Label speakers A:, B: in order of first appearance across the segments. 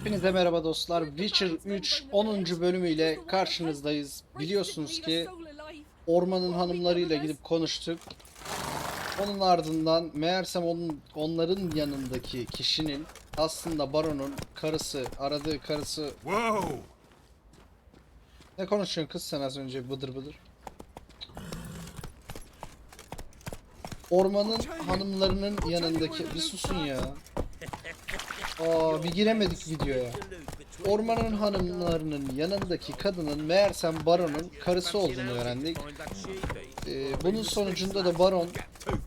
A: Hepinize merhaba dostlar. Witcher 3 10. bölümüyle karşınızdayız. Biliyorsunuz ki ormanın hanımlarıyla gidip konuştuk. Onun ardından meğersem onların yanındaki kişinin aslında baronun karısı, aradığı karısı.
B: Whoa!
A: Ne konuşuyorsun kız sen az önce bıdır bıdır? Ormanın hanımlarının yanındaki bir susun ya. Bir giremedik videoya. Ormanın hanımlarının yanındaki kadının meğersem baronun karısı olduğunu öğrendik. Bunun sonucunda da baron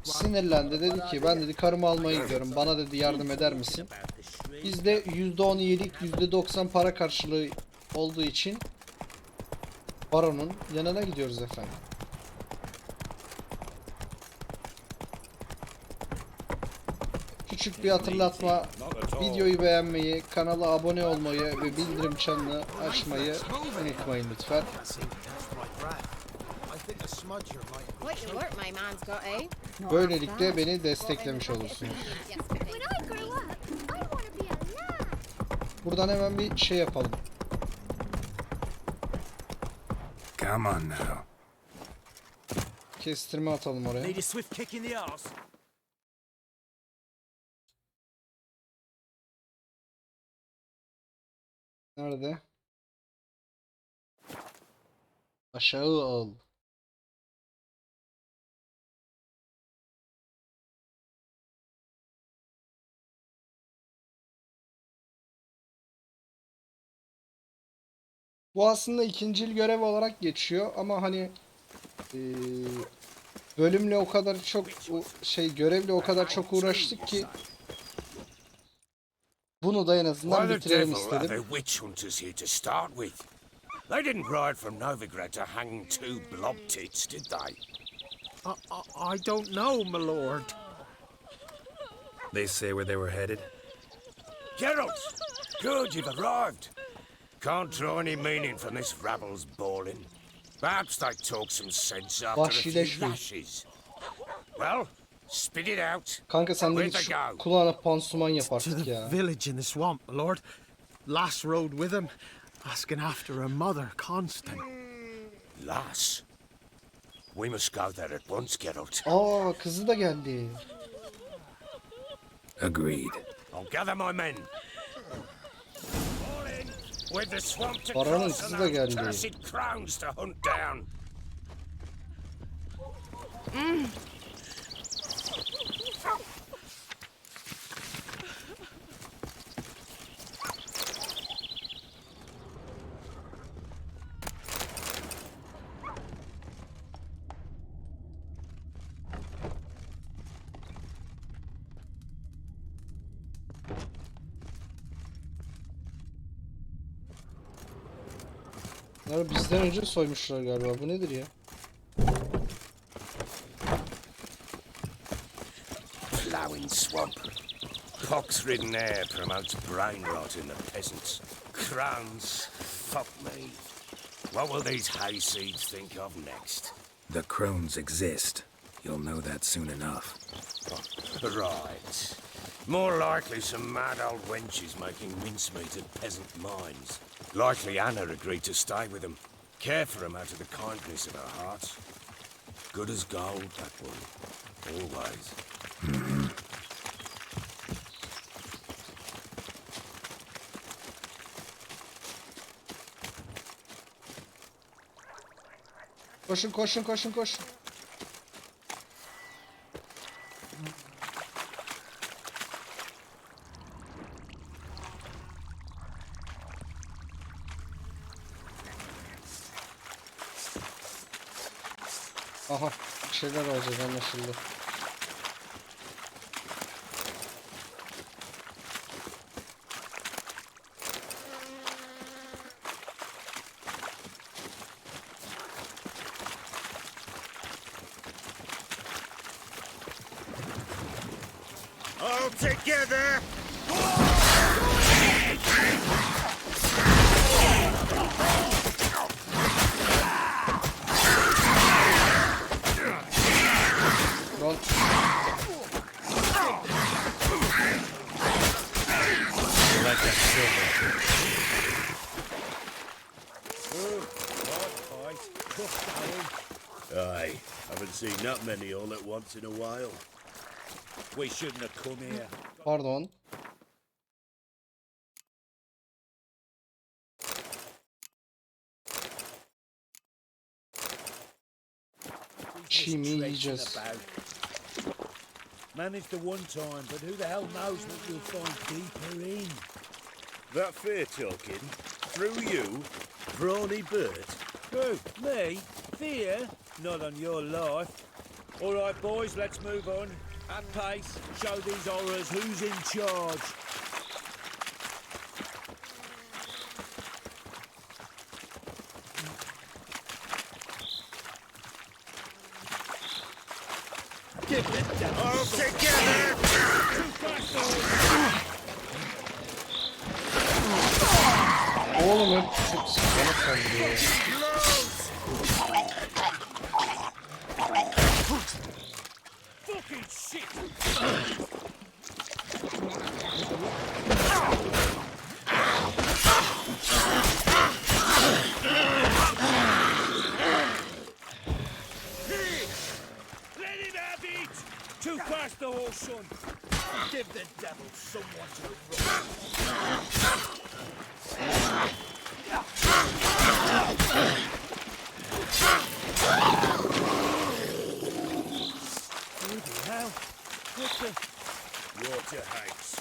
A: sinirlendi, dedi ki ben dedi karımı almaya gidiyorum, bana dedi yardım eder misin? Biz de %10 iyilik %90 para karşılığı olduğu için baronun yanına gidiyoruz efendim. Küçük bir hatırlatma, videoyu beğenmeyi, kanala abone olmayı ve bildirim çanını açmayı unutmayın lütfen. Böylelikle beni desteklemiş olursunuz. Buradan hemen bir şey yapalım.
B: Come on now.
A: Kestirme atalım oraya.
C: Need a swift kick in the arse.
A: Nerede? Aşağı al. Bu aslında ikincil görev olarak geçiyor ama hani bölümle o kadar çok görevle o kadar çok uğraştık ki bunu da en azından bitirelim istedim.
B: They didn't ride from Novigrad to hang two blob tits, did they?
C: I don't know, my lord.
D: They say where they were headed?
B: Geralt! Good, you've arrived. Can't draw any meaning from this rabble's bawling. Perhaps they talk some sense after a few lashes. Well, spit it out.
A: Kanka sen de git şu kulağına pansuman yap
C: To
A: artık
C: the
A: ya.
C: village in the swamp, my lord. Lass rode with him, asking after her mother, Constant.
B: Lass? We must go there at once, Geralt.
A: Kızı da geldi.
D: Agreed.
B: I'll gather my men. All in, with the swamp to
A: Baronun
B: cross
A: kızı
B: and
A: da
B: those
A: geldi.
B: cursed crowns to hunt down.
A: Bunları bizden önce soymuşlar galiba. Bu nedir ya?
B: Ploughing swamp. Pox-ridden air promotes brain rot in the peasants. Crowns, fuck me. What will these hayseeds think of next?
D: The crones exist. You'll know that soon enough.
B: Right. More likely some mad old wenches making mincemeat at peasant mines. Likely Anna agreed to stay with them. Care for them out of the kindness of her heart. Good as gold, that one. Always.
A: Koşun koşun koşun koşun. Aha, bir şeyler olacak anlaşıldı.
B: All together!
C: like that silver.
E: Aye, haven't seen that many all at once in a while.
B: We shouldn't have come here.
A: Pardon. Çiğ yiyeceğiz.
B: Managed the one time, but who the hell knows what you'll find deeper in?
E: That fear talking? Through you? Brawny bird?
B: Who? Me? Fear? Not on your life. All right, boys, let's move on. At pace, show these horrors who's in charge. Give it down.
E: All together!
A: Oğlum hepsi bana sallıyor.
B: Fucking shit! Let him have it! Too fast, the whole son! Give the devil someone to run! Bloody hell! What the...
E: Water hags.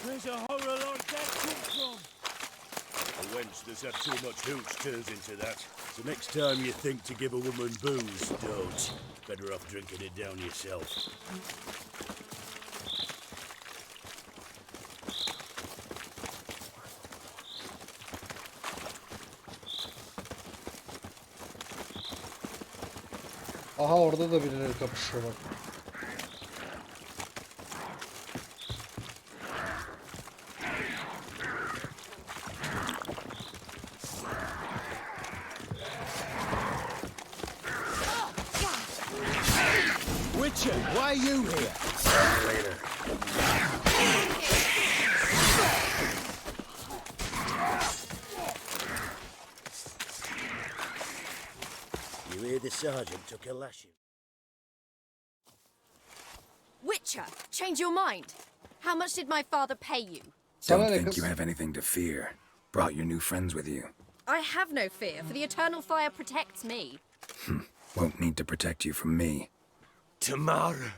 B: Where's a horror like that come from?
E: A wench that's had too much hooch turns into that. So next time you think to give a woman booze, don't. Better off drinking it down yourself.
A: Aha orada da birileri kapışıyor bak.
C: Witcher, why are you here?
D: Later.
E: You hear the sergeant took a lashing.
F: Witcher, change your mind. How much did my father pay you?
A: Sana
D: Don't
A: ne
D: think
A: kız?
D: you have anything to fear. Brought your new friends with you.
F: I have no fear, for the eternal fire protects me.
D: Won't need to protect you from me.
B: Tamara,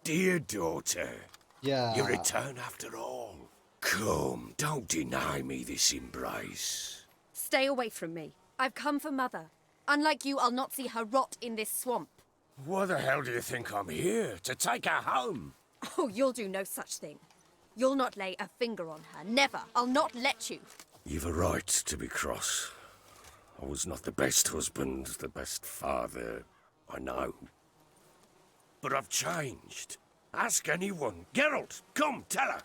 B: dear daughter,
A: Ya.
B: you return after all. Come, don't deny me this embrace.
F: Stay away from me. I've come for Mother. Unlike you, I'll not see her rot in this swamp.
B: Why the hell do you think I'm here? To take her home?
F: Oh, you'll do no such thing. You'll not lay a finger on her. Never. I'll not let you.
B: You've a right to be cross. I was not the best husband, the best father, I know. But I've changed. Ask anyone. Geralt, come, tell her.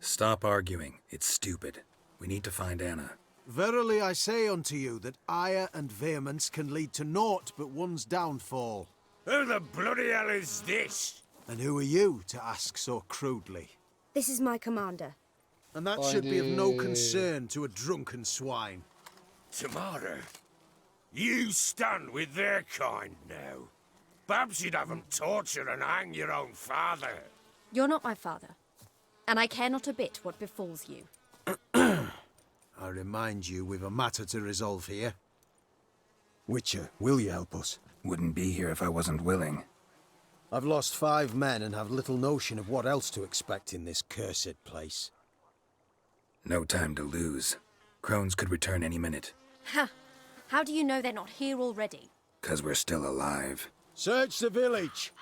D: Stop arguing. It's stupid. We need to find Anna.
C: Verily I say unto you that ire and vehemence can lead to naught but one's downfall.
B: Who the bloody hell is this?
C: And who are you to ask so crudely?
F: This is my commander.
C: And that should be of no
A: Haydi.
C: concern to a drunken swine.
B: Tamara, you stand with their kind now. Perhaps you'd have them torture and hang your own father.
F: You're not my father. And I care not a bit what befalls you.
C: I remind you we've a matter to resolve here. Witcher, will you help us?
D: Wouldn't be here if I wasn't willing.
C: I've lost 5 men and have little notion of what else to expect in this cursed place.
D: No time to lose. Crones could return any minute.
F: Ha! How do you know they're not here already?
D: 'Cause we're still alive.
C: Search the village!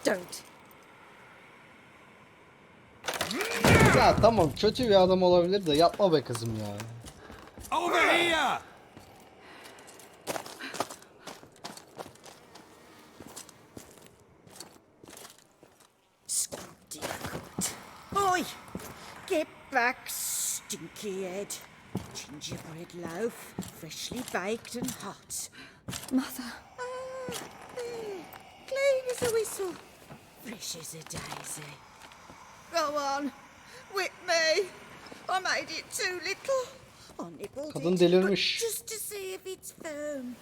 F: Don't.
A: Ya tamam, kötü bir adam olabilir de yapma be kızım ya.
B: Over here!
G: Squiddy foot. Oi! Get back, stinky head. Gingerbread loaf, freshly baked and hot.
F: Mother.
G: There. Clean as a whistle. Fresh as a daisy. Go on. Whip me. I made it too little. I nibbled
A: Kadın
G: it,
A: delirmiş.
G: but just to see if it's firm.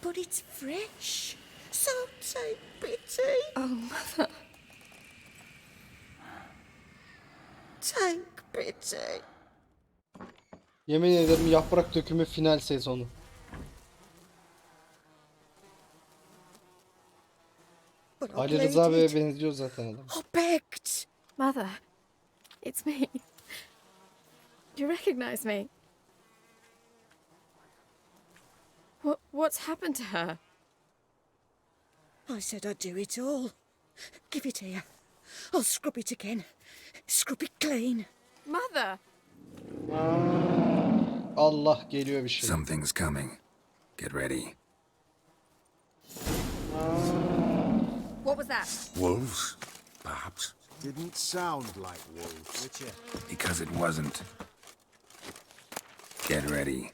G: But it's fresh. So take pity.
F: Oh, Mother.
G: Take pity.
A: Yemin ederim yaprak dökümü final sezonu.
G: But I
A: Ali Rıza Bey'e
G: pleaded.
A: benziyor zaten adam.
G: I begged.
F: Mother. It's me. Do you recognize me? What's happened to her?
G: I said I'd do it all. Give it here. I'll scrub it again. Scrub it clean.
F: Mother!
A: Allah, geliyor bir şey.
D: Something's coming. Get ready.
F: What was that?
B: Wolves, perhaps?
C: Didn't sound like wolves.
D: Because it wasn't. Get ready.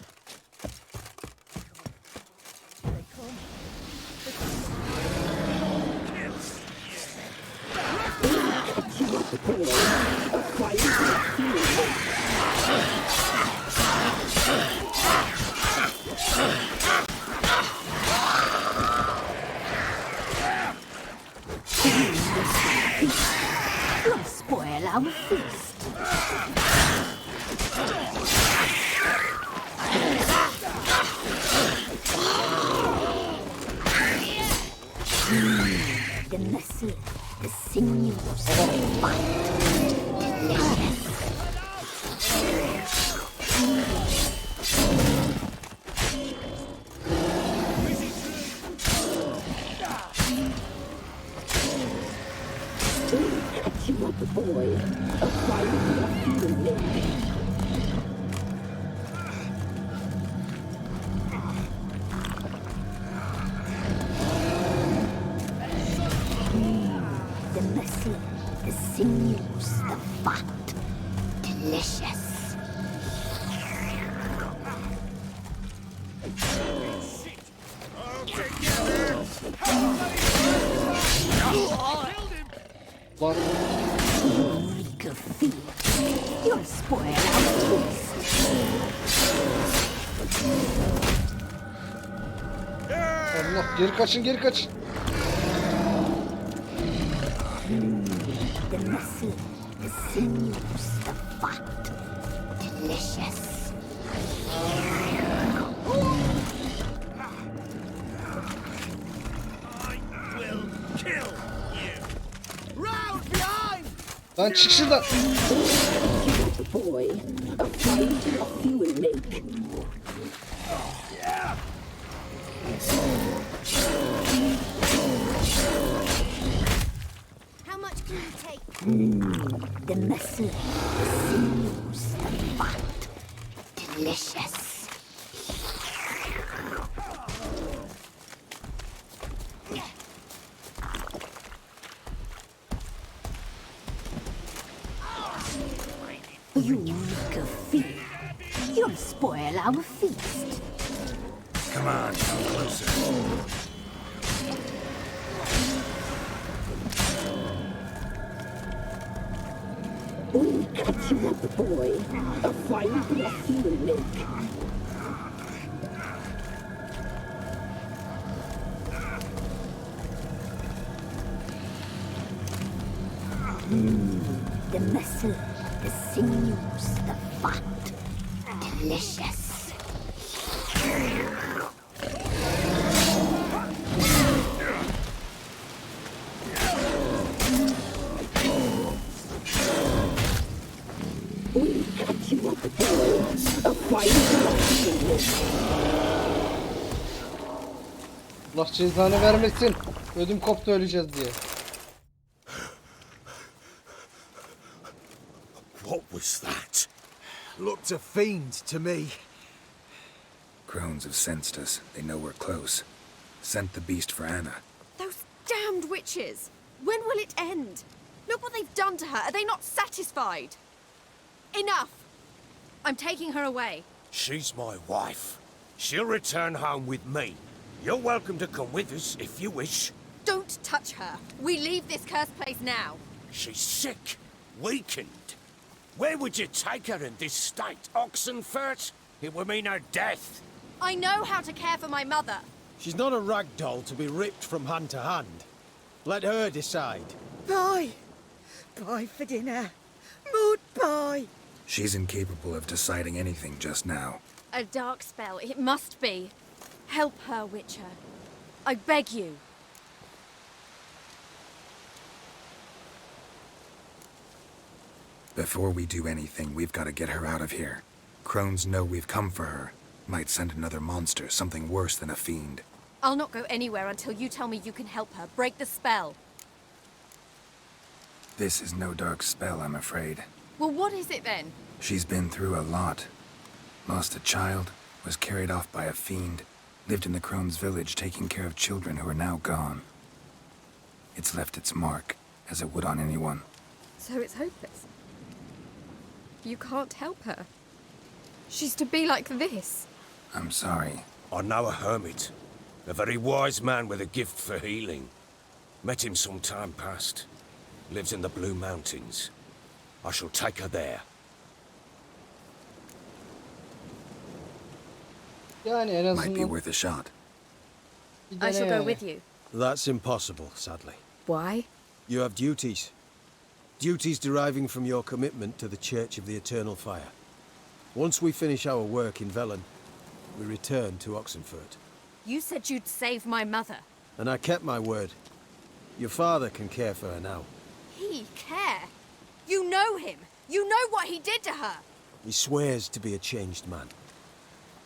G: You'll spoil our feast. The muscle, the sinews, the fight. You are the boy, a fire of human make. The muscle, the sinews, the fat. Delicious.
A: Lan
G: Reek of fear. You'll spoil our feast.
A: Allah, geri kaçın, geri kaçın.
G: The muscle, the sinews, the fat. Delicious.
A: Lan çık şuradan.
G: The boy, a fight of human make.
F: How much can you take?
G: The muscle, the sinews, the fat. Delicious. You reek of fear. You'll spoil our feast.
B: Come on, come closer.
G: We catch you up, boy. A fine of human make. The muscle, the sinews, the fat. Delicious. We catch you up, boy. A fine of human make.
A: Allah cezanı vermesin. Ödüm koptu öleceğiz diye.
B: What was that?
C: Looked a fiend to me.
D: Crones have sensed us. They know we're close. Sent the beast for Anna.
F: Those damned witches! When will it end? Look what they've done to her. Are they not satisfied? Enough! I'm taking her away.
B: She's my wife. She'll return home with me. You're welcome to come with us if you wish.
F: Don't touch her. We leave this cursed place now.
B: She's sick, weakened. Where would you take her in this state, Oxenfurt? It would mean her death.
F: I know how to care for my mother.
C: She's not a rag doll to be ripped from hand to hand. Let her decide.
G: Bye. Bye for dinner. Mood bye.
D: She's incapable of deciding anything just now.
F: A dark spell, it must be. Help her, Witcher. I beg you.
D: Before we do anything, we've got to get her out of here. Crones know we've come for her. Might send another monster, something worse than a fiend.
F: I'll not go anywhere until you tell me you can help her. Break the spell.
D: This is no dark spell, I'm afraid.
F: Well, what is it then?
D: She's been through a lot. Lost a child, was carried off by a fiend, lived in the Crone's village taking care of children who are now gone. It's left its mark, as it would on anyone.
F: So it's hopeless. You can't help her. She's to be like this.
D: I'm sorry.
B: I know a hermit. A very wise man with a gift for healing. Met him some time past. Lives in the Blue Mountains. I shall take her there.
A: Yani en
D: Might be
A: azından
D: worth a shot.
A: bir
F: I
A: dene
F: shall go
A: yani.
F: with you.
C: That's impossible, sadly.
F: Why?
C: You have duties. Duties deriving from your commitment to the Church of the Eternal Fire. Once we finish our work in Velen, we return to Oxenfurt.
F: You said you'd save my mother.
C: And I kept my word. Your father can care for her now.
F: He care? You know him. You know what he did to her.
C: He swears to be a changed man.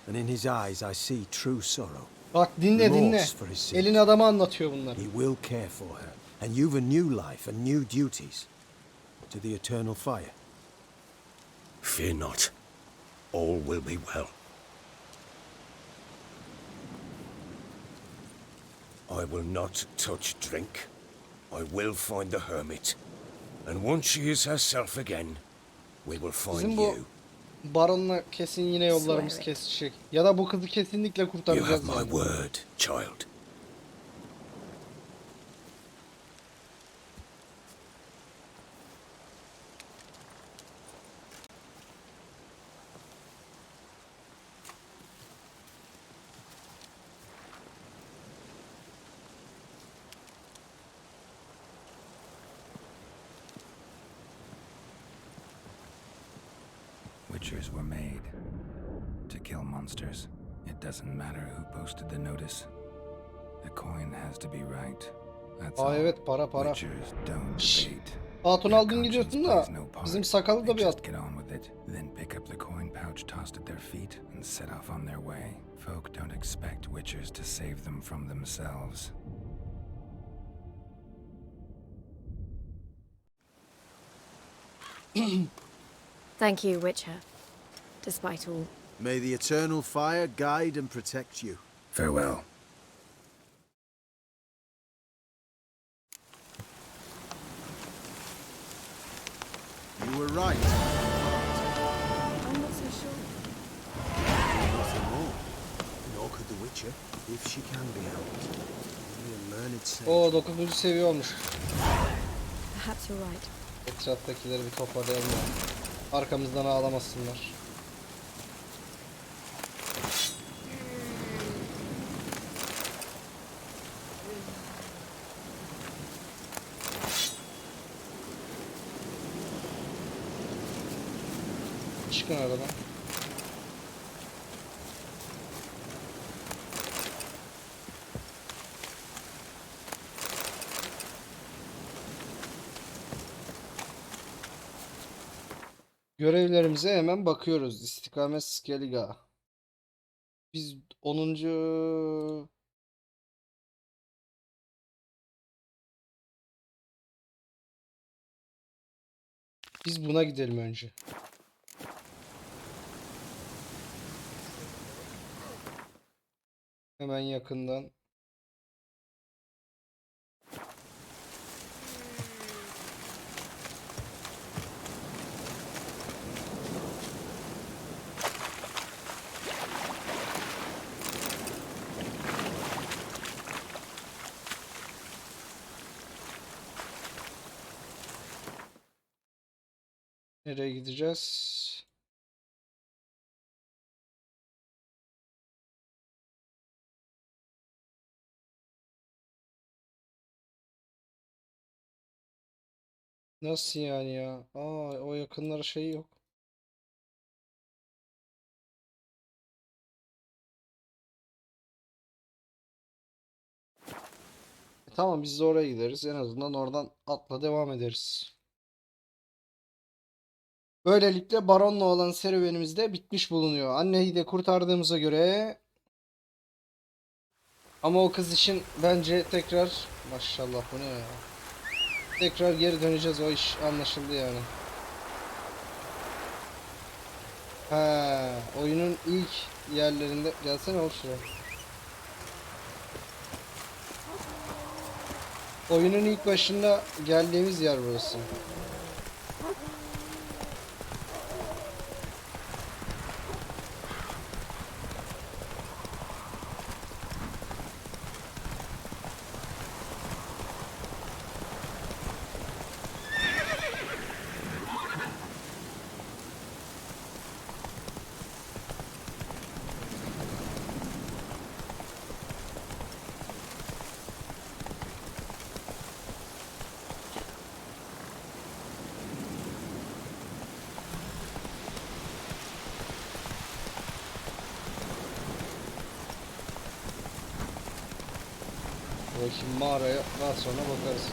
C: And in his eyes I see true sorrow.
A: Bak dinle dinle.
C: Remorse for his sins.
A: Elin adamı anlatıyor bunları.
C: He will care for her. And you've a new life and new duties. To the Eternal Fire.
B: Fear not. All will be well. I will not touch drink. I will find the hermit. And once she is herself again, we will find
A: Bizim bu
B: you.
A: baronla kesin yine yollarımız
F: Swear it.
A: kesişecek. Ya da bu kızı kesinlikle
B: You have
A: kurtaracağız.
B: my
A: yani.
B: word, child.
D: Witchers were made to kill monsters. It doesn't matter who posted the notice. The coin has to be right. That's
A: Aa
D: all.
A: evet, para para.
D: Witchers don't
A: Şşş.
D: debate.
A: Hatun
D: Their
A: aldın gidiyorsun
D: conscience
A: da
D: plays no part.
A: bizim sakalı da
D: They
A: bir
D: just
A: at.
D: get on with it, then pick up the coin pouch tossed at their feet and set off on their way. Folk don't expect witchers to save them from themselves.
F: Thank you, Witcher. Despite all.
C: May the Eternal Fire guide and protect you.
D: Farewell.
C: You were right.
F: I'm not so sure.
C: Nothing more. Nor could the Witcher, if she can be helped. Only a learned sage.
A: Oo 9. seviye olmuş.
F: Perhaps you're right.
A: Etraftakileri bir toparlayalım ya. Arkamızdan ağlamasınlar. Çıkın aradan. Görevlerimize hemen bakıyoruz. İstikamet Skelliga. Biz 10. Biz buna gidelim önce. Hemen yakından. Nereye gideceğiz? Nasıl yani ya? O yakınlara şey yok. Tamam biz de oraya gideriz. En azından oradan atla devam ederiz. Böylelikle Baron'la olan serüvenimiz de bitmiş bulunuyor. Anneyi de kurtardığımıza göre ama o kız için bence tekrar maşallah bu ne ya? Tekrar geri döneceğiz, o iş anlaşıldı yani. Ha, oyunun ilk yerlerinde gelsene ol şuraya. Oyunun ilk başında geldiğimiz yer burası. Şimdi mağaraya daha sonra bakarız.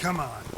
D: Come on.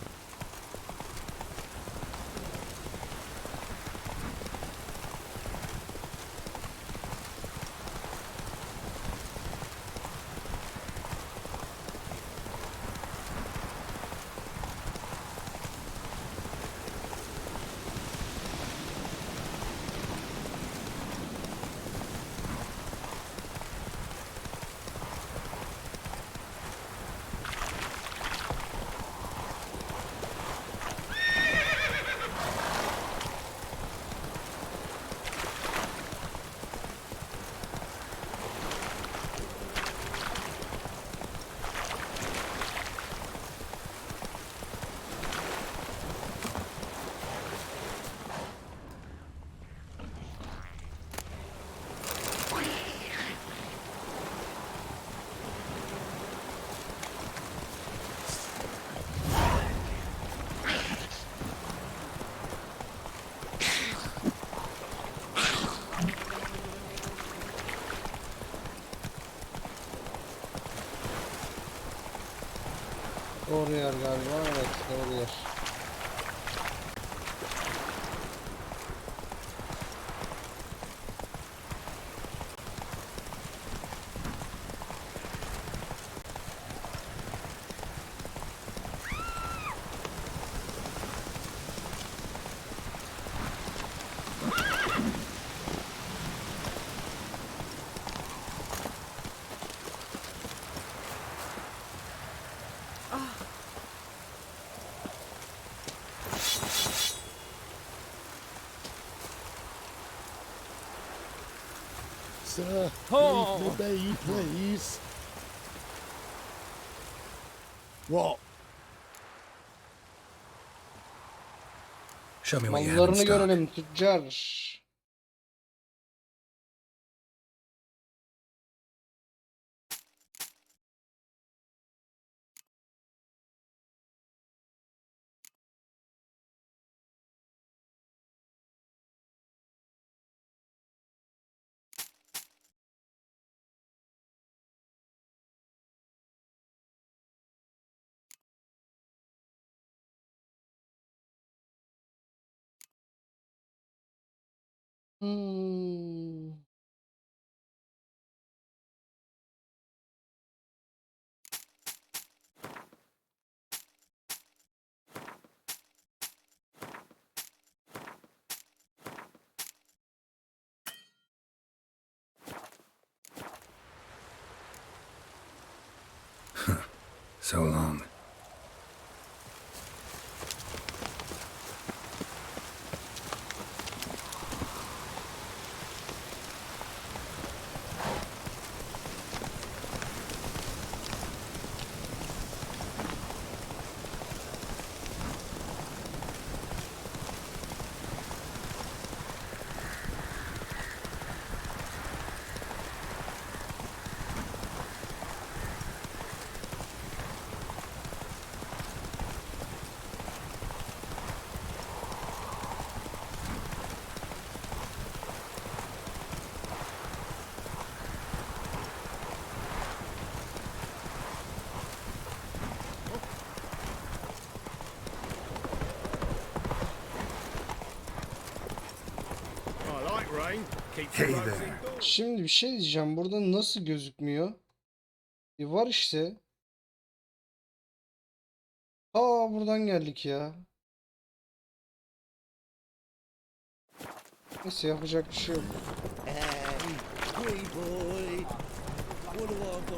A: Doğru yer galiba. Evet, doğru yer.
E: Sir, leave me be, please. What?
D: Show me what you have in
A: Mallarını
D: stock.
A: görelim tüccar. Hmm.
D: So long. Hey there.
A: Şimdi bir şey diyeceğim. Burada nasıl gözükmüyor? Var işte. Buradan geldik ya. Neyse yapacak bir şey yok.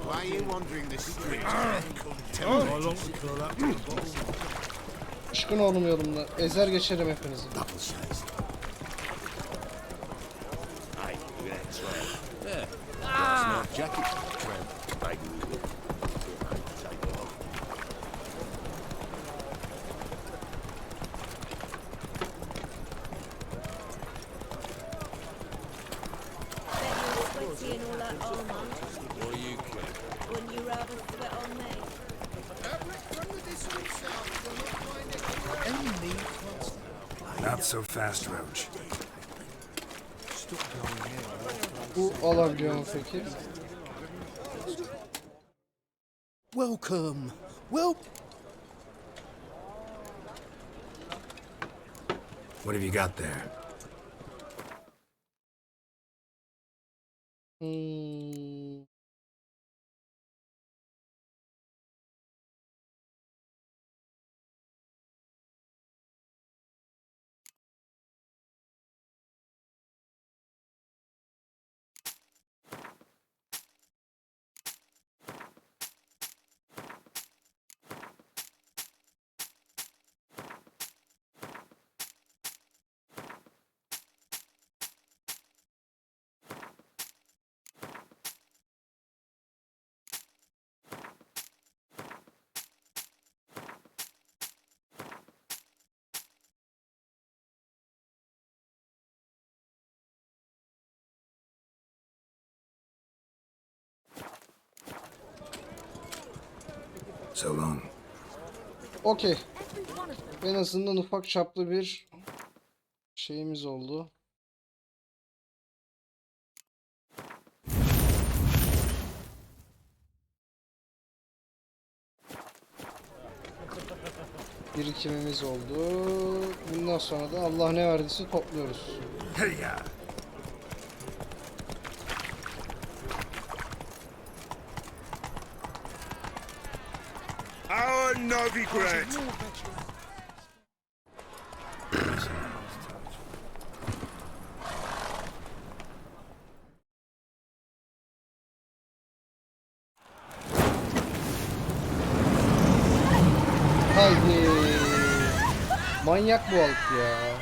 H: Why are you wandering the street?
A: Aşkın oğlum yolumda. Ezer geçerim hepinizi.
D: Not so fast, Roach.
A: Bu alabiliyor mu peki?
C: Welcome. Well,
D: What have you got there? So long.
A: Okey. En azından ufak çaplı bir şeyimiz oldu. Birikimimiz oldu. Bundan sonra da Allah ne verdiyse topluyoruz.
D: Hey ya.
E: Our Novigrad!
A: Haydi. Manyak bu halk ya.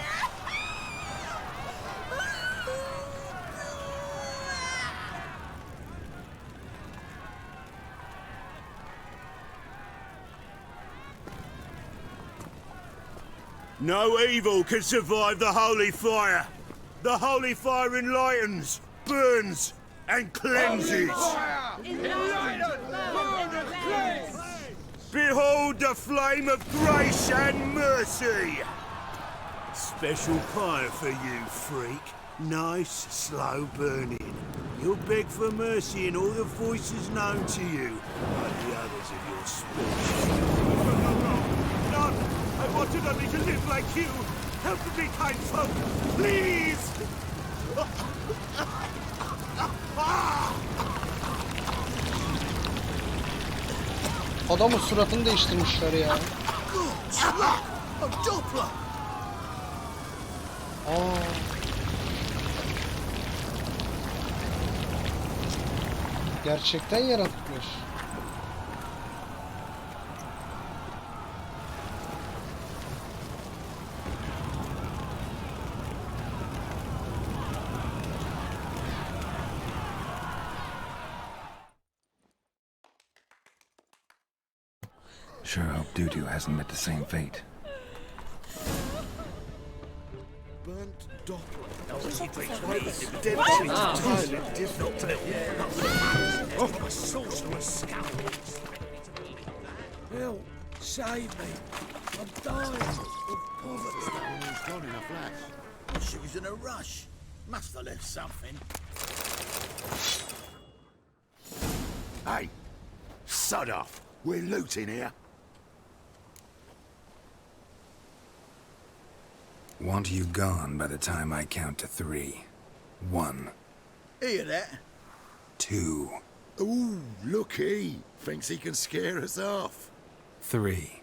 E: No evil can survive the holy fire. The holy fire enlightens, burns, and cleanses. Behold the flame of grace and mercy. Special fire for you, freak. Nice, slow burning. You'll beg for mercy in all the voices known to you, like the others of your species. None! I wanted only to live like you! Help me, kind folk! Please!
A: Adamın suratını değiştirmişler ya. Gerçekten yaratmış.
D: Sure hope Dudu hasn't met the same fate.
H: Burnt doppler.
E: Help! Save me! I'm dying of poverty.
H: It's gone in a flash.
I: She was in a rush. Must have left something.
E: Hey! Sod off! We're looting here.
D: Want you gone by the time I count to 3. 1,
I: Hear that?
D: 2,
E: Ooh, looky! Thinks he can scare us off.
D: 3.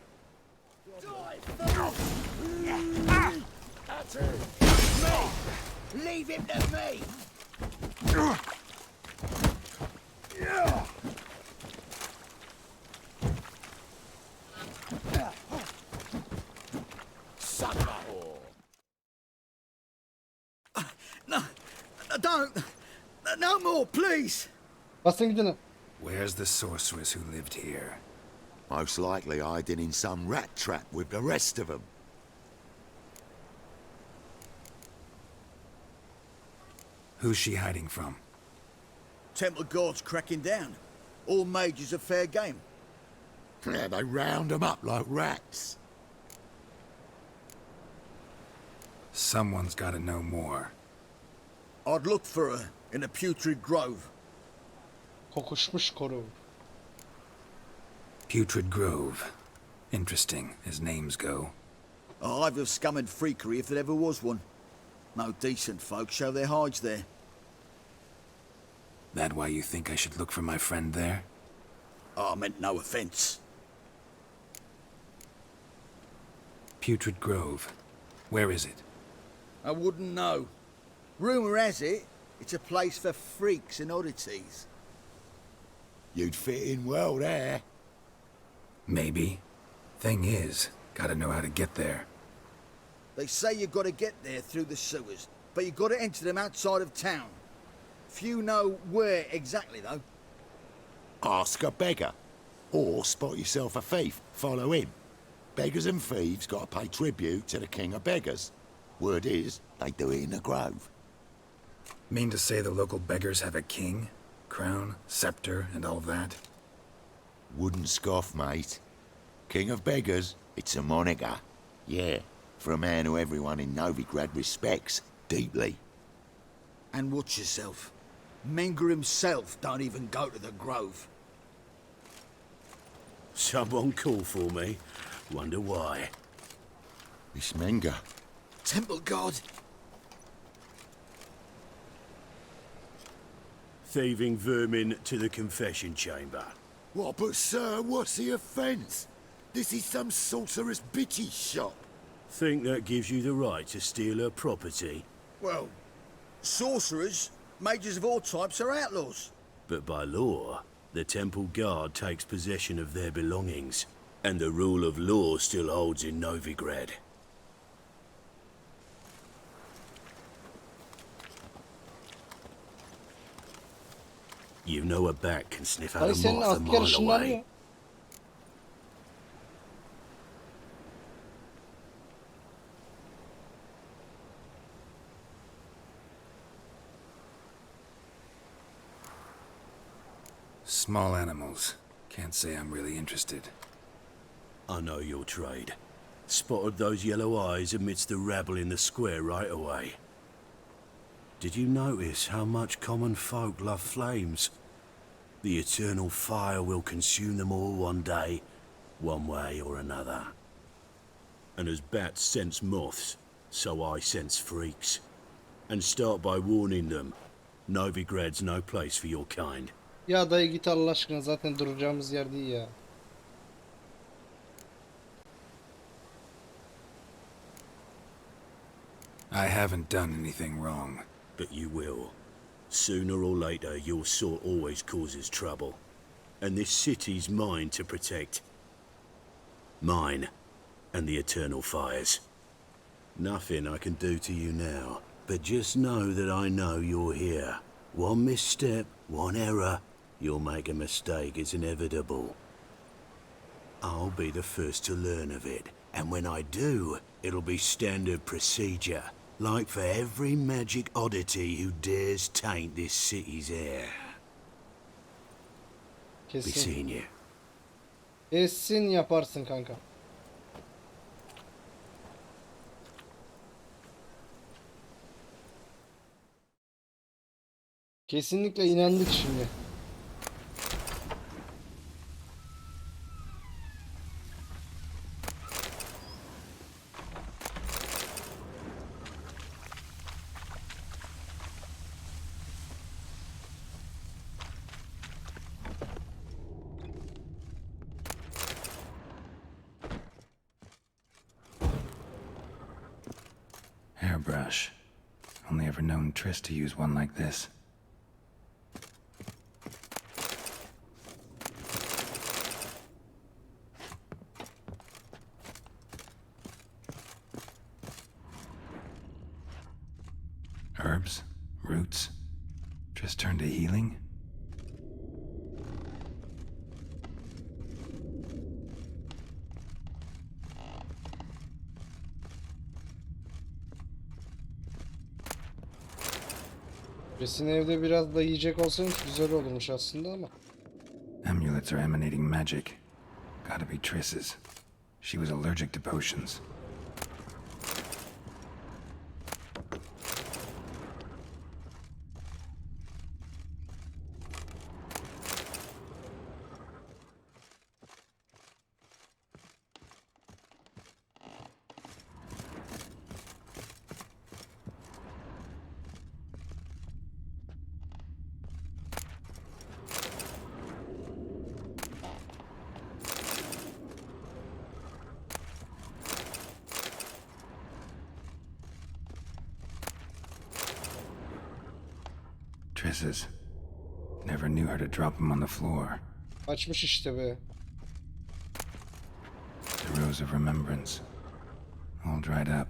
I: Leave him to me! Son of a whore! No, don't! No more, please!
A: Basın gidin.
D: Where's the sorceress who lived here?
E: Most likely hiding in some rat trap with the rest of them.
D: Who's she hiding from?
I: Temple Guard's cracking down. All mages are fair game.
E: Yeah, they round them up like rats.
D: Someone's got to know more.
I: I'd look for her in a putrid grove.
A: Kokuşmuş koru.
D: Putrid Grove. Interesting, as names go.
I: A hive of scum and freakery if there ever was one. No decent folk show their hides there.
D: That why you think I should look for my friend there?
I: I meant no offence.
D: Putrid Grove. Where is it?
I: I wouldn't know. Rumour has it, it's a place for freaks and oddities.
E: You'd fit in well there.
D: Maybe. Thing is, gotta know how to get there.
I: They say you've got to get there through the sewers, but you've got to enter them outside of town. Few know where exactly, though.
E: Ask a beggar. Or spot yourself a thief. Follow him. Beggars and thieves got to pay tribute to the king of beggars. Word is, they do it in the grove.
D: Mean to say the local beggars have a king? Crown, scepter, and all that?
E: Wouldn't scoff, mate. King of beggars, it's a moniker. Yeah, for a man who everyone in Novigrad respects deeply.
I: And watch yourself. Menger himself don't even go to the grove.
E: Someone call for me. Wonder why. It's Menger.
I: Temple Guard.
J: Thieving vermin to the confession chamber.
E: What, but sir, what's the offence? This is some sorcerer's bitchy shop.
J: Think that gives you the right to steal her property?
I: Well, sorcerers, mages of all types are outlaws.
J: But by law, the temple guard takes possession of their belongings, and the rule of law still holds in Novigrad. You know a bat can sniff out
A: Ay
J: a
A: senin
J: moth a
A: asker
J: mile
A: ışınları
J: away.
A: ya.
D: Small animals. Can't say I'm really interested.
J: I know your trade. Spotted those yellow eyes amidst the rabble in the square right away. Did you notice how much common folk love flames? The eternal fire will consume them all one day, one way or another. And as bats sense moths, so I sense freaks. And start by warning them, Novigrad's no place for your kind.
A: Ya dayı git Allah aşkına, zaten duracağımız yer değil ya.
D: I haven't done anything wrong.
J: But you will. Sooner or later, your sort always causes trouble. And this city's mine to protect. Mine and the eternal fires. Nothing I can do to you now, but just know that I know you're here. One misstep, one error, you'll make a mistake, it's inevitable. I'll be the first to learn of it. And when I do, it'll be standard procedure. Like for every magic oddity who dares taint this city's air. Be
A: Kesin.
J: seeing you.
A: Kesin yaparsın kanka. Kesinlikle inandık şimdi.
D: Hairbrush. Only ever known Triss to use one like this. Herbs? Roots? Triss turned to healing?
A: Resin evde biraz da yiyecek olsaymış güzel olurmuş aslında ama.
D: Amulets are emanating magic. Gotta be Triss's. She was allergic to potions. Triss's. Never knew her to drop them on the floor.
A: Açmış işte be.
D: The rose of remembrance. All dried up.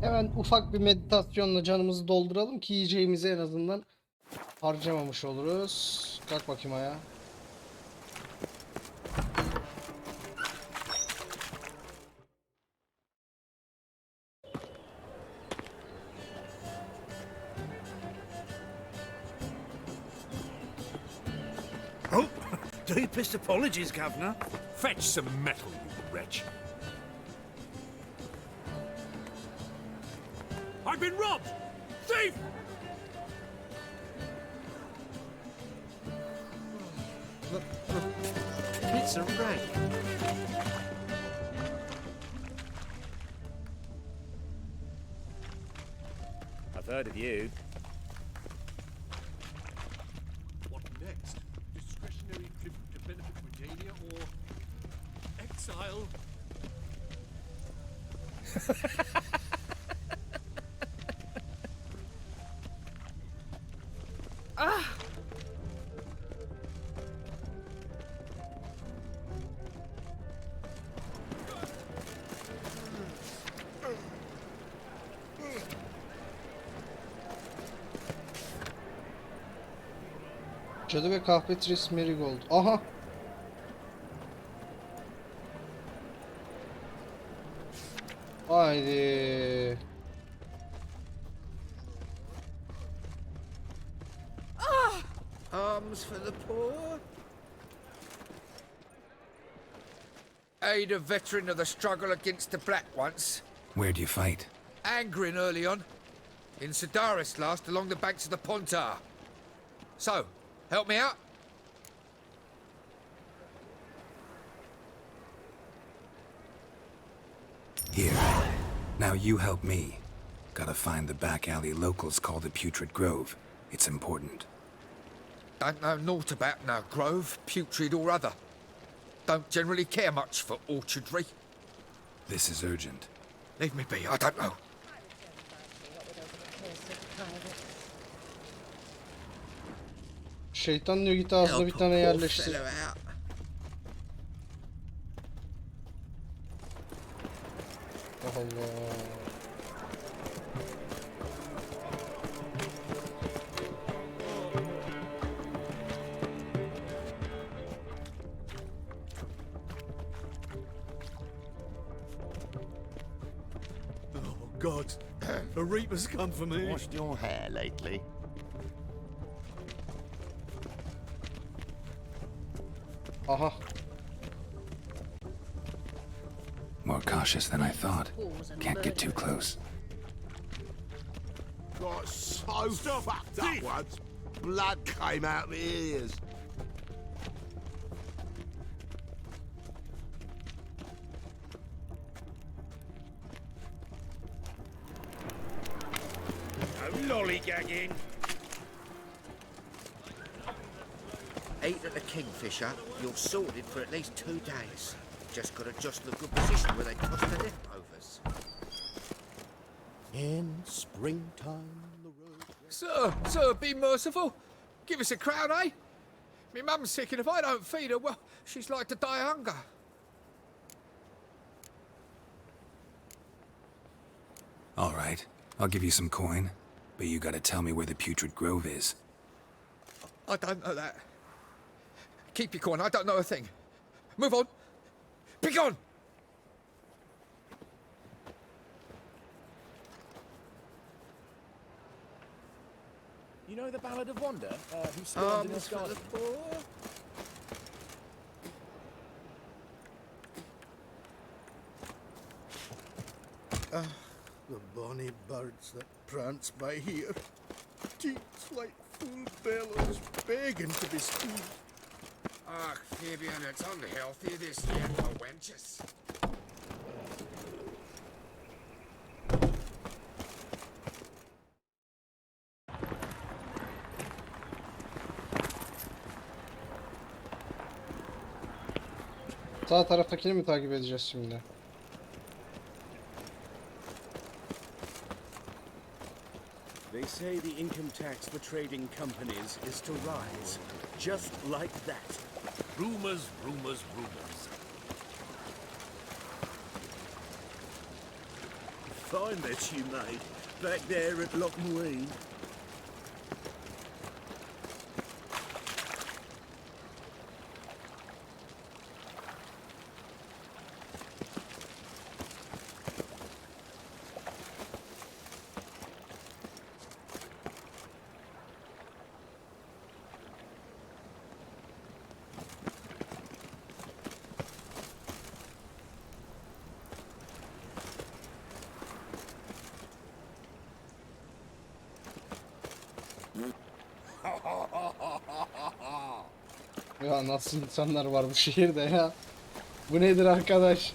A: Hemen ufak bir meditasyonla canımızı dolduralım ki yiyeceğimizi en azından harcamamış oluruz. Kalk bakayım ayağa.
E: Oh, deepest apologies, Governor.
B: Fetch some metal, you wretch. I've been robbed! Thief!
H: It's a wreck.
K: I've heard of you.
H: What next? Discretionary to benefit regalia or exile?
A: Cadı ve kahve Triss Marigold. Aha. Haydi.
L: Arms for the poor. Aid a veteran of the struggle against the Black once.
D: Where'd you fight?
L: Angering early on. In Sedaris last, along the banks of the Pontar. So, help me out?
D: Here. Now you help me. Gotta find the back alley locals call the Putrid Grove. It's important.
L: Don't know naught about no grove, putrid or other. don't generally care much for orchardry.
D: This is urgent.
L: Leave me be, I don't know.
A: Şeytan diyor git ağzına bir tane yerleştir. Allah Allah.
H: Oh, God. A reaper's come for me.
M: Washed your hair lately?
A: Aha.
D: More cautious than I thought. Can't get too close.
E: Got so fucked up once. Blood came out my ears.
B: No lollygagging.
N: Ate at the Kingfisher, you're sorted for at least 2 days. Just got to adjust the good position where they toss the leftovers.
J: In springtime, the road...
L: Sir, be merciful. Give us a crown, eh? Me mum's sick, and if I don't feed her, well, she's like to die of hunger.
D: All right, I'll give you some coin, but you gotta tell me where the putrid grove is.
L: I don't know that. Keep your coin, I don't know a thing. Move on. Be gone!
K: You know the Ballad of Wanda, who stormed in this garden?
E: The bonny birds that prance by here. Teats like full bellows begging to be seen.
L: Ah, Fabian, it's unhealthy this year for wenches.
A: Sağ taraftakini mi takip edeceğiz şimdi?
J: They say the income tax for trading companies is to rise, just like that.
H: Rumours, rumours, rumours.
J: Fine that you made, back there at Lochmarine.
A: Ya nasıl insanlar var bu şehirde ya? Bu nedir arkadaş?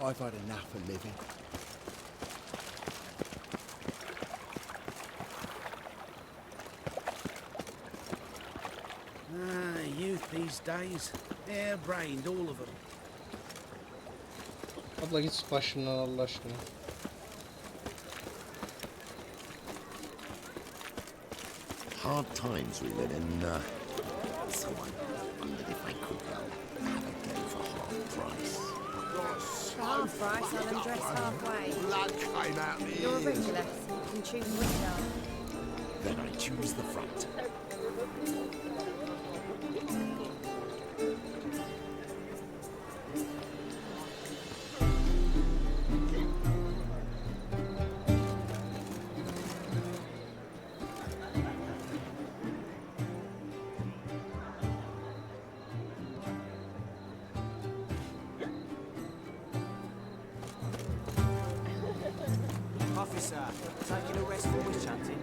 J: I've had enough of living.
N: Youth these days, hair-brained, all of them.
A: Abla git başımdan Allah aşkına.
M: Hard times we live in. Someone wondered if I could have a go for half price.
F: For half price, I'll undress halfway.
E: Blood came out my
F: You're a
E: ears.
F: Regulus. You can choose which arm.
M: Then I choose the front.
O: Officer, taking a rest for witch hunting.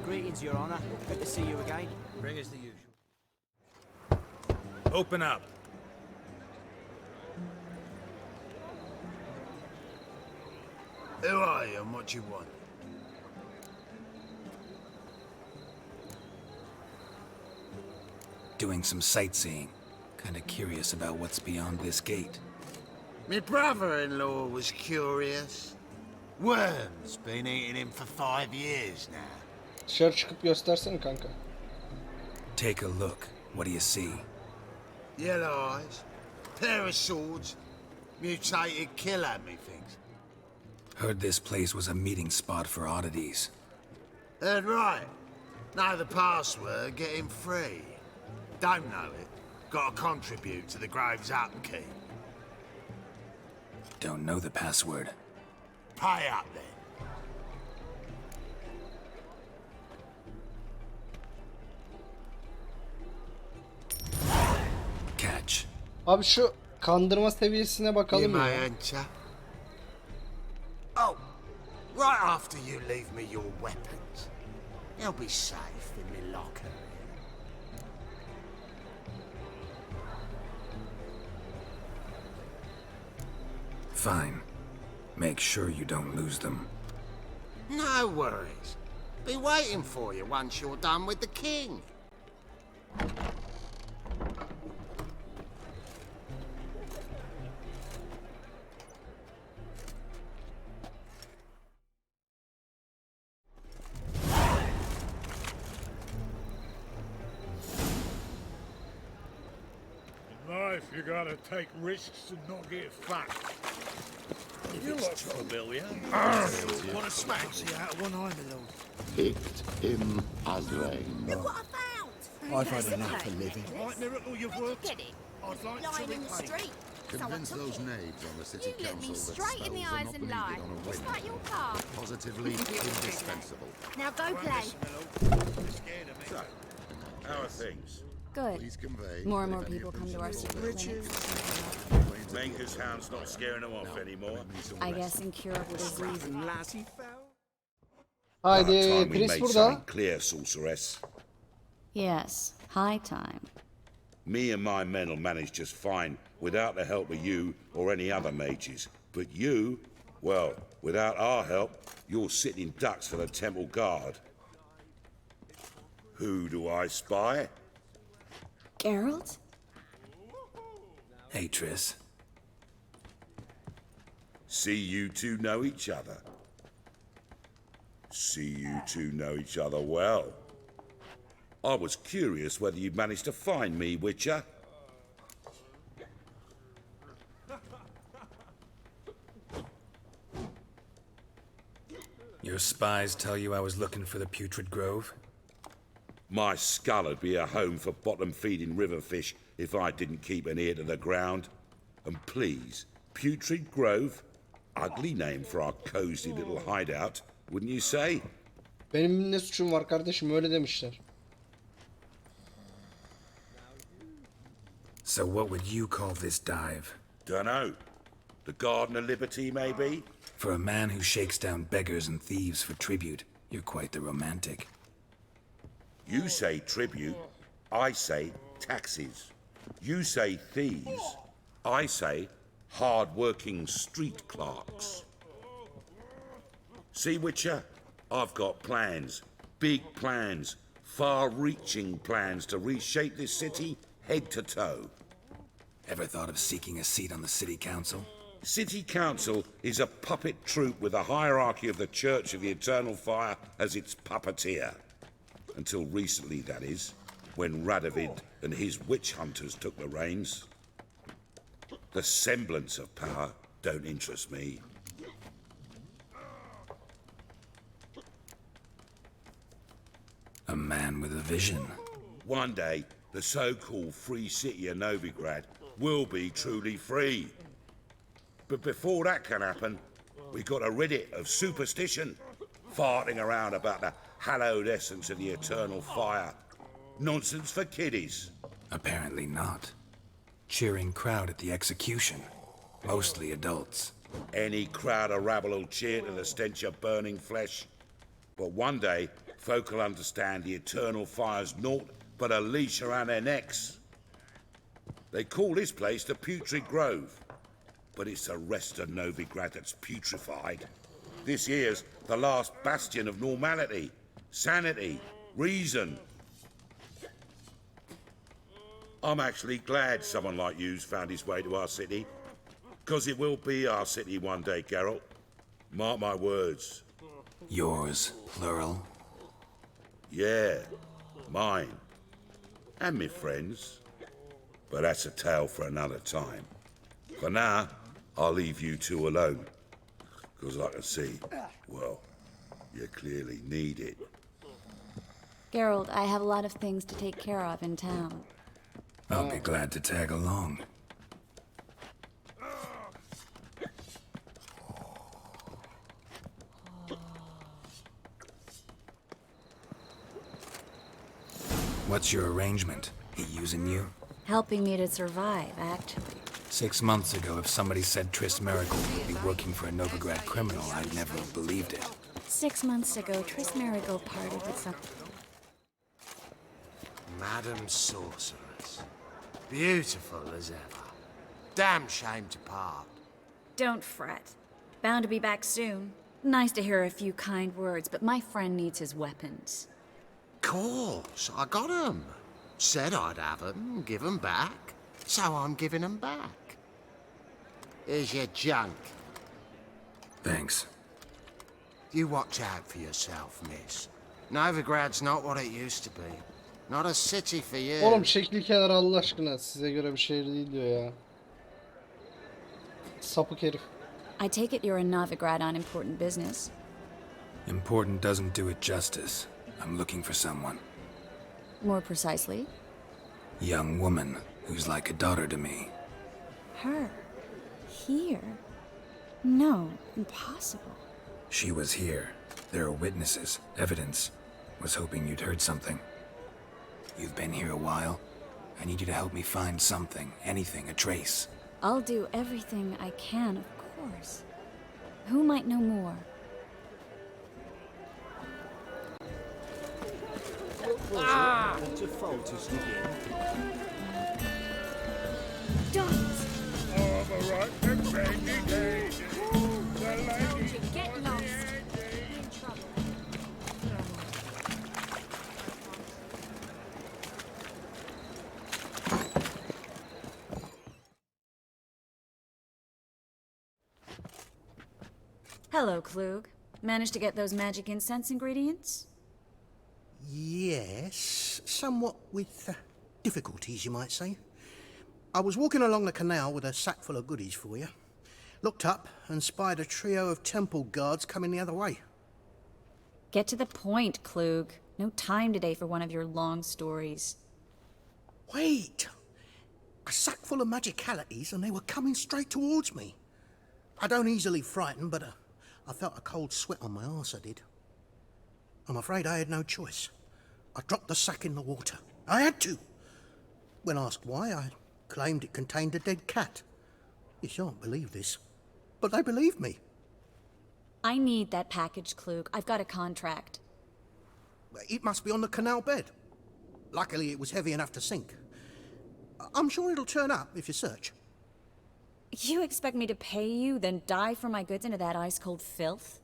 O: Greetings, Your Honour. Good to see you again.
L: Bring us the usual.
P: Open up.
E: Who are you and what you want?
D: Doing some sightseeing. Kinda curious about what's beyond this gate.
E: My brother-in-law was curious. Worms been eating him for 5 years now.
A: Dışarı çıkıp göstersene kanka.
D: Take a look. What do you see?
E: Yellow eyes, pair of swords, mutated killer, methinks.
D: Heard this place was a meeting spot for oddities.
E: Heard right. Know the password, get him free. Don't know it. Gotta contribute to the Grove's upkeep.
D: Don't know the password.
E: Pay up then.
D: Catch.
A: Abi şu kandırma seviyesine bakalım
E: You
A: ya.
E: may enter. Oh, right after you leave me your weapons. They'll be safe in my locker.
D: Fine. Make sure you don't lose them.
E: No worries. Be waiting for you once you're done with the king.
H: In life, you gotta take risks and not get fucked. You look familiar. Want to smack you out of one eye, my lord.
M: Picked him as rain.
G: Look what I found!
H: I've had enough of living.
G: Right,
H: miracle you've worked.
G: Get it?
H: I'd like
G: Lying
H: to
G: in the
H: repay.
G: street.
M: Convince
G: Someone
M: those
G: took it.
M: knaves on the city
F: You look
M: council
F: me
M: that
F: straight in the
M: spells are
F: eyes
M: not
F: and
M: needed
F: lie.
M: on a
F: Just
M: whim.
F: like your car.
M: Positively indispensable.
F: Now go play.
B: So, how are things?
F: Good.
M: Please convey
F: More and
M: that
F: more
M: if any
F: people come to
M: offensive
F: our
M: or
F: secret
M: Richard.
F: clinics.
B: Menger's hound's not scaring them off anymore.
F: I guess incurable disease and
H: Lassie fell.
A: Haydi
B: Time we
A: Chris
B: made
A: burada.
B: something clear, sorceress.
F: Yes, high time.
B: Me and my men will manage just fine without the help of you or any other mages. But you, well, without our help, you're sitting ducks for the temple guard. Who do I spy?
F: Geralt?
D: Hey, Triss.
B: See you two know each other. See you two know each other well. I was curious whether you'd managed to find me, Witcher.
D: Your spies tell you I was looking for the Putrid Grove?
B: My skull'd be a home for bottom-feeding river fish if I didn't keep an ear to the ground. And please, Putrid Grove, ugly name for our cozy little hideout, wouldn't you say?
A: Benim ne suçum var kardeşim, öyle demişler.
D: So what would you call this dive?
B: Dunno. The Garden of Liberty, maybe?
D: For a man who shakes down beggars and thieves for tribute, you're quite the romantic.
B: You say tribute, I say taxes. You say thieves, I say hard-working street clerks. See, Witcher, I've got plans, big plans, far-reaching plans to reshape this city head to toe.
D: Ever thought of seeking a seat on the city council?
B: City Council is a puppet troupe with a hierarchy of the Church of the Eternal Fire as its puppeteer. Until recently, that is, when Radovid and his witch hunters took the reins. The semblance of power don't interest me.
D: A man with a vision.
B: One day, the so-called free city of Novigrad will be truly free. But before that can happen, we got to rid it of superstition, farting around about the hallowed essence of the eternal fire. Nonsense for kiddies.
D: Apparently not. Cheering crowd at the execution. Mostly adults.
B: Any crowd of rabble will cheer to the stench of burning flesh. But one day, folk will understand the eternal fire's naught but a leash around their necks. They call this place the Putrid Grove, but it's the rest of Novigrad that's putrefied.
E: This here's the last bastion of normality, sanity, reason. I'm actually glad someone like you's found his way to our city. Because it will be our city one day, Geralt. Mark my words.
D: Yours, plural.
E: Yeah, mine. And me friends. But that's a tale for another time. For now, I'll leave you two alone. Because I can see, well, you clearly need it.
P: Geralt, I have a lot of things to take care of in town.
D: I'll be glad to tag along. What's your arrangement? He using you?
P: Helping me to survive, actually.
D: 6 months ago, if somebody said Triss Merigold would be working for a Novigrad criminal, I'd never have believed it.
P: 6 months ago, Triss Merigold parted with some...
N: Madam Sorceress. Beautiful as ever. Damn shame to part.
P: Don't fret. Bound to be back soon. Nice to hear a few kind words, but my friend needs his weapons.
N: Course, I got 'em. Said I'd have 'em, give 'em back. So I'm giving 'em back. Here's your junk.
D: Thanks.
N: You watch out for yourself, miss. Novigrad's not what it used to be. Not a city for you.
A: Oğlum şekli kenara Allah aşkına. Size göre bir şehir değil diyor ya. Sapık herif.
P: I take it you're in Novigrad on important business.
D: Important doesn't do it justice. I'm looking for someone.
P: More precisely?
D: Young woman who's like a daughter to me.
P: Her? Here? No, impossible.
D: She was here. There are witnesses, evidence. Was hoping you'd heard something. You've been here a while. I need you to help me find something, anything, a trace.
P: I'll do everything I can, of course. Who might know more?
O: Ah! To fault is again.
P: Dost!
H: Of a right and rainy day.
P: Get lost. You're in trouble. Hello, Klug. Managed to get those magic incense ingredients?
Q: Yes, somewhat with difficulties, you might say. I was walking along the canal with a sack full of goodies for you. Looked up and spied a trio of temple guards coming the other way.
P: Get to the point, Klug. No time today for one of your long stories.
Q: Wait! A sack full of magicalities and they were coming straight towards me. I don't easily frighten, but I felt a cold sweat on my arse, I did. I'm afraid I had no choice. I dropped the sack in the water. I had to. When asked why, I claimed it contained a dead cat. You shan't believe this, but they believed me.
P: I need that package, Klug. I've got a contract.
Q: It must be on the canal bed. Luckily, it was heavy enough to sink. I'm sure it'll turn up if you search.
P: You expect me to pay you, then dive for my goods into that ice-cold filth?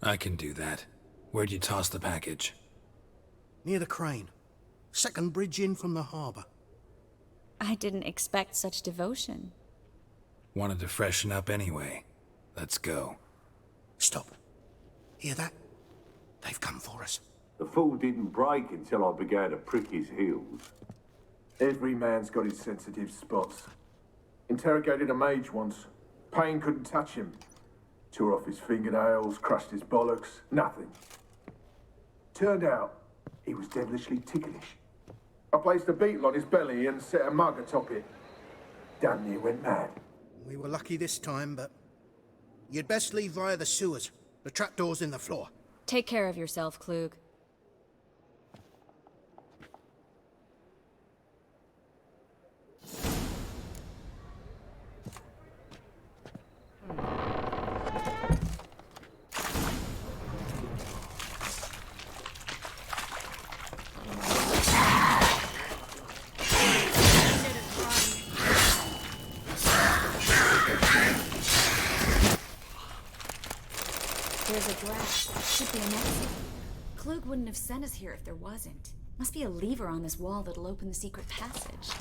D: I can do that. Where'd you toss the package?
Q: Near the crane. Second bridge in from the harbour.
P: I didn't expect such devotion.
D: Wanted to freshen up anyway. Let's go.
Q: Stop. Hear that? They've come for us.
R: The fall didn't break until I began to prick his heels. Every man's got his sensitive spots. Interrogated a mage once. Pain couldn't touch him. Tore off his fingernails, crushed his bollocks, nothing. Turned out, he was devilishly ticklish. I placed a beetle on his belly and set a mug atop it. Damn near went mad.
Q: We were lucky this time, but you'd best leave via the sewers. The trapdoor's in the floor.
P: Take care of yourself, Klug. there's a draft. Should be an exit. Klug wouldn't have sent us here if there wasn't. Must be a lever on this wall that'll open the secret passage.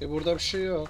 A: Burada bir şey yok.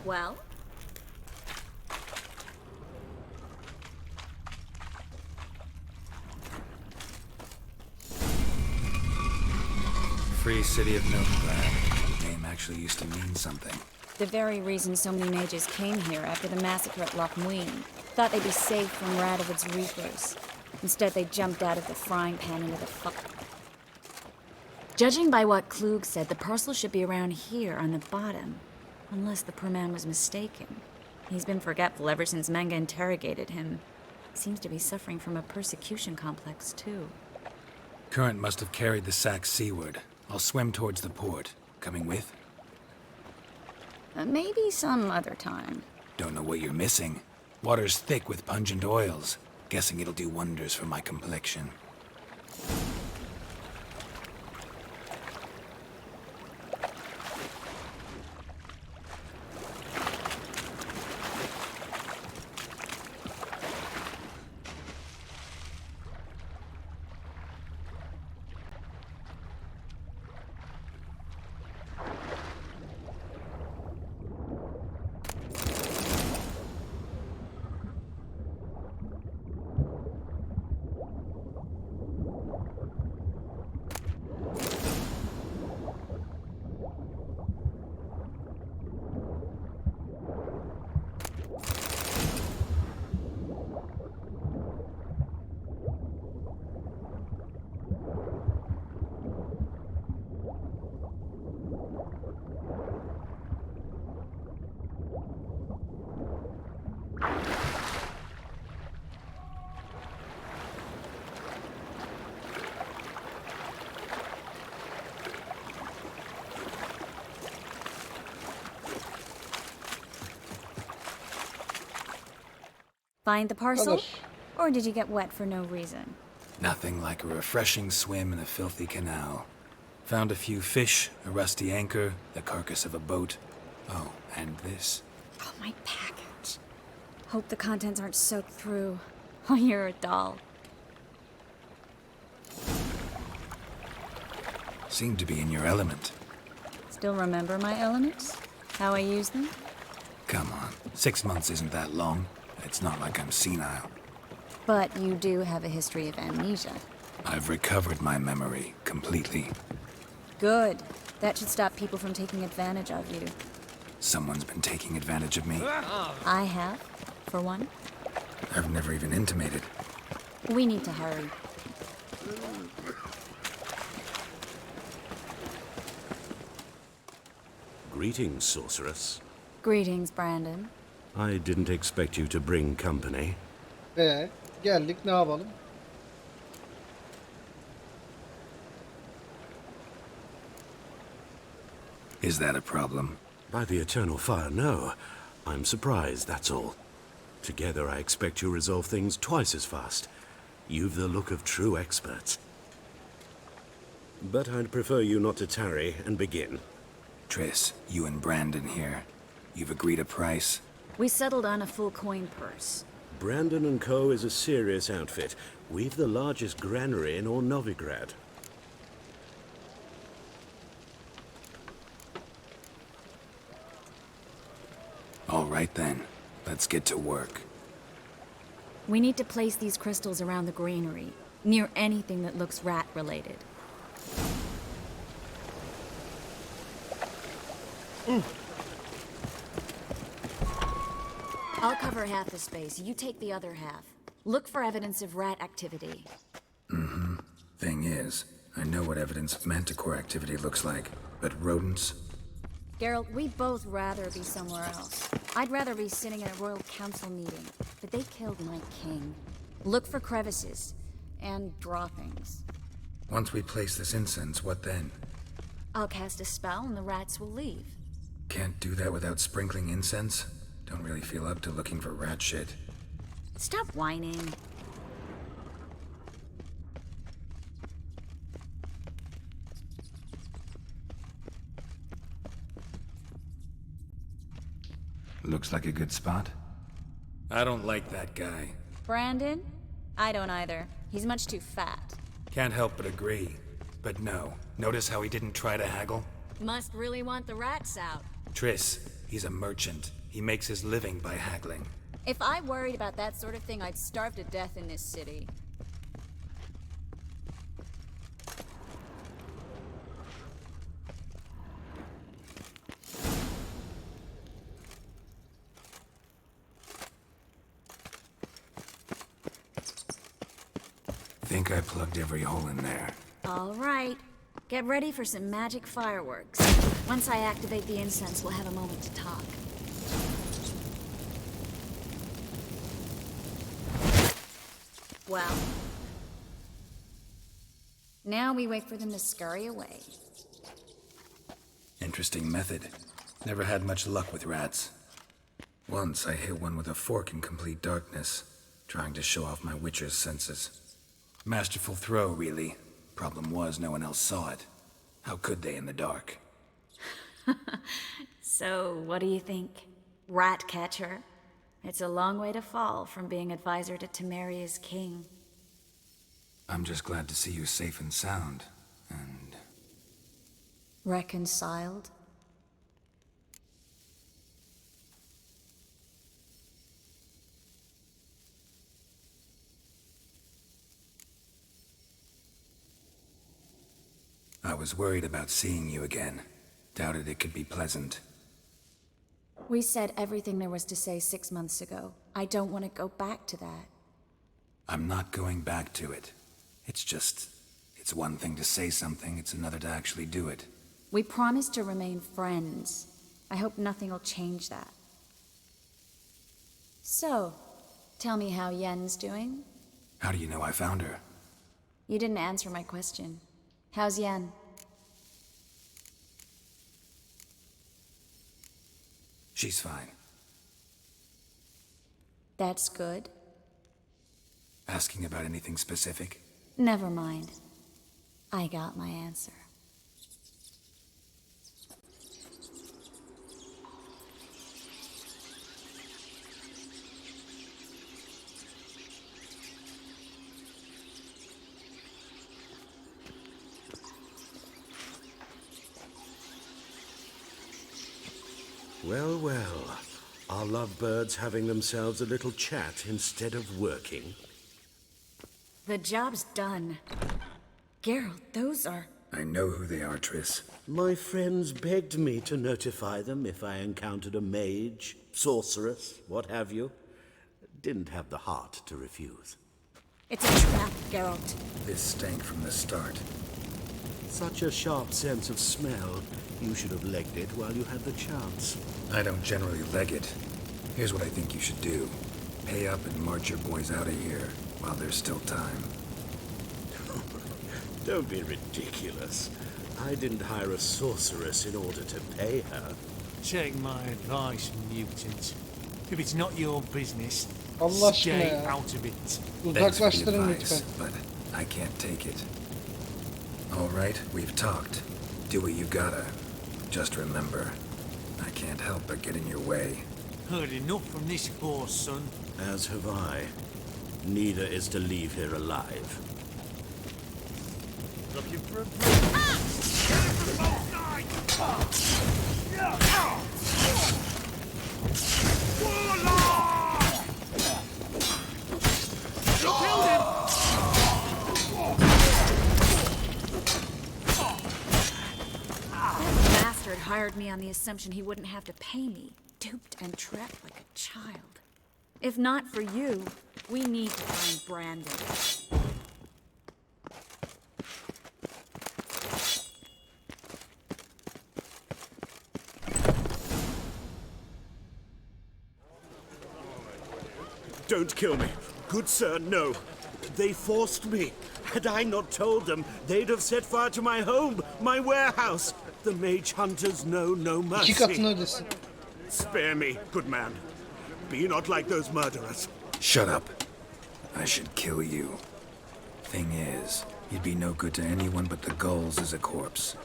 P: Well.
D: Free City of Novigrad. The name actually used to mean something.
P: The very reason so many mages came here after the massacre at Loch Muin. Thought they'd be safe from Radovid's reapers. Instead, they jumped out of the frying pan into the Judging by what Klug said, the parcel should be around here on the bottom. Unless the poor man was mistaken. He's been forgetful ever since Manga interrogated him. Seems to be suffering from a persecution complex, too.
D: Current must have carried the sack seaward. I'll swim towards the port. Coming with?
P: Maybe some other time.
D: Don't know what you're missing. Water's thick with pungent oils. Guessing it'll do wonders for my complexion.
P: Find the parcel? Or did you get wet for no reason?
D: Nothing like a refreshing swim in a filthy canal. Found a few fish, a rusty anchor, the carcass of a boat. Oh, and this.
P: Oh, my package. Hope the contents aren't soaked through. Oh, you're a doll.
D: Seem to be in your element.
P: Still remember my elements? How I use them?
D: Come on, 6 months isn't that long. It's not like I'm senile.
P: But you do have a history of amnesia.
D: I've recovered my memory completely.
P: Good. That should stop people from taking advantage of you.
D: Someone's been taking advantage of me.
P: I have, for one.
D: I've never even intimated.
P: We need to hurry.
J: Greetings, sorceress.
P: Greetings, Brandon.
J: I didn't expect you to bring company.
A: Geldik, ne yapalım?
D: Is that a problem?
J: By the eternal fire, no. I'm surprised, that's all. Together, I expect you resolve things twice as fast. You've the look of true experts. But I'd prefer you not to tarry and begin.
D: Triss, you and Brandon here. You've agreed a price?
P: We settled on a full coin purse.
J: Brandon and Co. is a serious outfit. We've the largest granary in all Novigrad.
D: All right then. Let's get to work.
P: We need to place these crystals around the granary, near anything that looks rat-related. I'll cover half the space, you take the other half. Look for evidence of rat activity.
D: Mm-hmm. Thing is, I know what evidence of manticore activity looks like, but rodents?
P: Geralt, we'd both rather be somewhere else. I'd rather be sitting in a royal council meeting, but they killed my king. Look for crevices, and draw things.
D: Once we place this incense, what then?
P: I'll cast a spell and the rats will leave.
D: Can't do that without sprinkling incense? Don't really feel up to looking for rat shit.
P: Stop whining.
D: Looks like a good spot. I don't like that guy.
P: Brandon? I don't either. He's much too fat.
D: Can't help but agree. But no. Notice how he didn't try to haggle?
P: Must really want the rats out.
D: Triss, he's a merchant. He makes his living by haggling.
P: If I worried about that sort of thing, I'd starve to death in this city.
D: Think I plugged every hole in there.
P: All right. Get ready for some magic fireworks. Once I activate the incense, we'll have a moment to talk. Well. Now we wait for them to scurry away.
D: Interesting method. Never had much luck with rats. Once I hit one with a fork in complete darkness, trying to show off my witcher's senses. Masterful throw, really. Problem was, no one else saw it. How could they in the dark?
P: So, what do you think? Rat catcher? It's a long way to fall from being advisor to Temeria's king.
D: I'm just glad to see you safe and sound, and...
P: Reconciled?
D: I was worried about seeing you again. Doubted it could be pleasant.
P: We said everything there was to say 6 months ago. I don't want to go back to that.
D: I'm not going back to it. It's just... It's one thing to say something, it's another to actually do it.
P: We promised to remain friends. I hope nothing will change that. So, tell me how Yen's doing?
D: How do you know I found her?
P: You didn't answer my question. How's Yen?
D: She's fine.
P: That's good.
D: Asking about anything specific?
P: Never mind. I got my answer.
J: Well, well. Are lovebirds having themselves a little chat instead of working?
P: The job's done. Geralt, those are...
D: I know who they are, Triss.
J: My friends begged me to notify them if I encountered a mage, sorceress, what have you. Didn't have the heart to refuse.
P: It's a trap, Geralt.
D: This stank from the start.
J: Such a sharp sense of smell. You should have legged it while you had the chance.
D: I don't generally leg it. Here's what I think you should do. Pay up and march your boys out of here while there's still time.
J: Don't be ridiculous. I didn't hire a sorceress in order to pay her.
S: Take my advice, mutant. If it's not your business,
A: Allah aşkına
S: stay
A: ya.
S: out of it.
D: Thanks for the
A: Uzaklaştırın
D: advice,
A: lütfen.
D: but I can't take it. All right, we've talked. Do what you gotta. Just remember, I can't help but get in your way.
S: Heard enough from this horse, son.
J: As have I. Neither is to leave here alive.
S: Looking for a break.
P: Bastard hired me on the assumption he wouldn't have to pay me. Duped and trapped like a child. If not for you, we need to find Brandon.
E: Don't kill me. Good sir, no. They forced me. Had I not told them, they'd have set fire to my home, my warehouse. The mage hunters know no mercy.
A: 2 katını ödesin.
E: Spare me, good man. Be not like those murderers.
D: Shut up. I should kill you. Thing is, you'd be no good to anyone but the gulls as a corpse.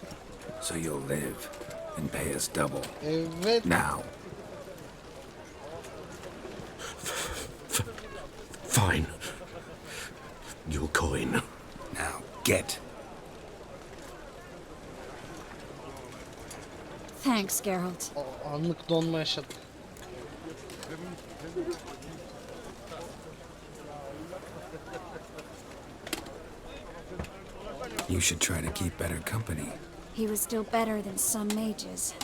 D: So you'll live and pay us double.
A: Evet.
D: Now.
J: Fine. Your coin.
D: Now, get.
P: Thanks, Geralt.
A: Anlık donma yaşadık.
D: You should try to keep better company.
P: He was still better than some mages.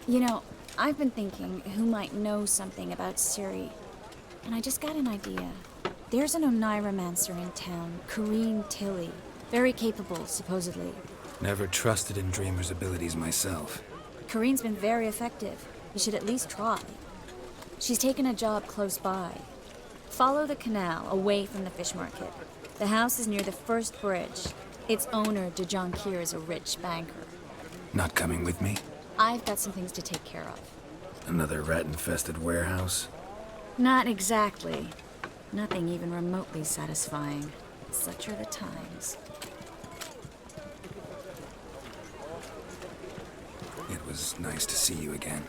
P: You know, I've been thinking who might know something about Ciri. And I just got an idea. There's an Oneiromancer in town, Corrine Tilly. Very capable, supposedly.
D: Never trusted in Dreamer's abilities myself.
P: Corrine's been very effective. You should at least try. She's taken a job close by. Follow the canal, away from the fish market. The house is near the first bridge. Its owner, de Jonquier, is a rich banker.
D: Not coming with me?
P: I've got some things to take care of.
D: Another rat-infested warehouse?
P: Not exactly. Nothing even remotely satisfying. Such are the times.
D: It was nice to see you again.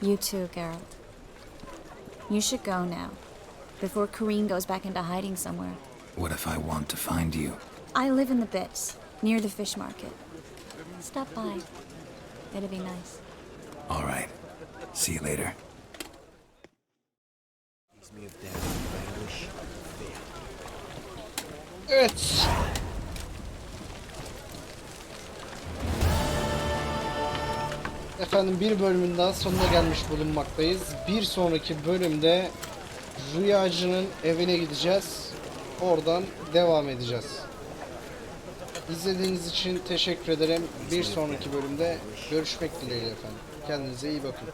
P: You too, Geralt. You should go now, before Corrine goes back into hiding somewhere.
D: What if I want to find you?
P: I live in the Bits, near the fish market. Stop by. It'd be nice.
D: All right. See you later.
A: Evet. Efendim bir bölümün daha sonuna gelmiş bulunmaktayız. Bir sonraki bölümde Rüyacı'nın evine gideceğiz. Oradan devam edeceğiz. İzlediğiniz için teşekkür ederim. Bir sonraki bölümde görüşmek dileğiyle efendim. Kendinize iyi bakın.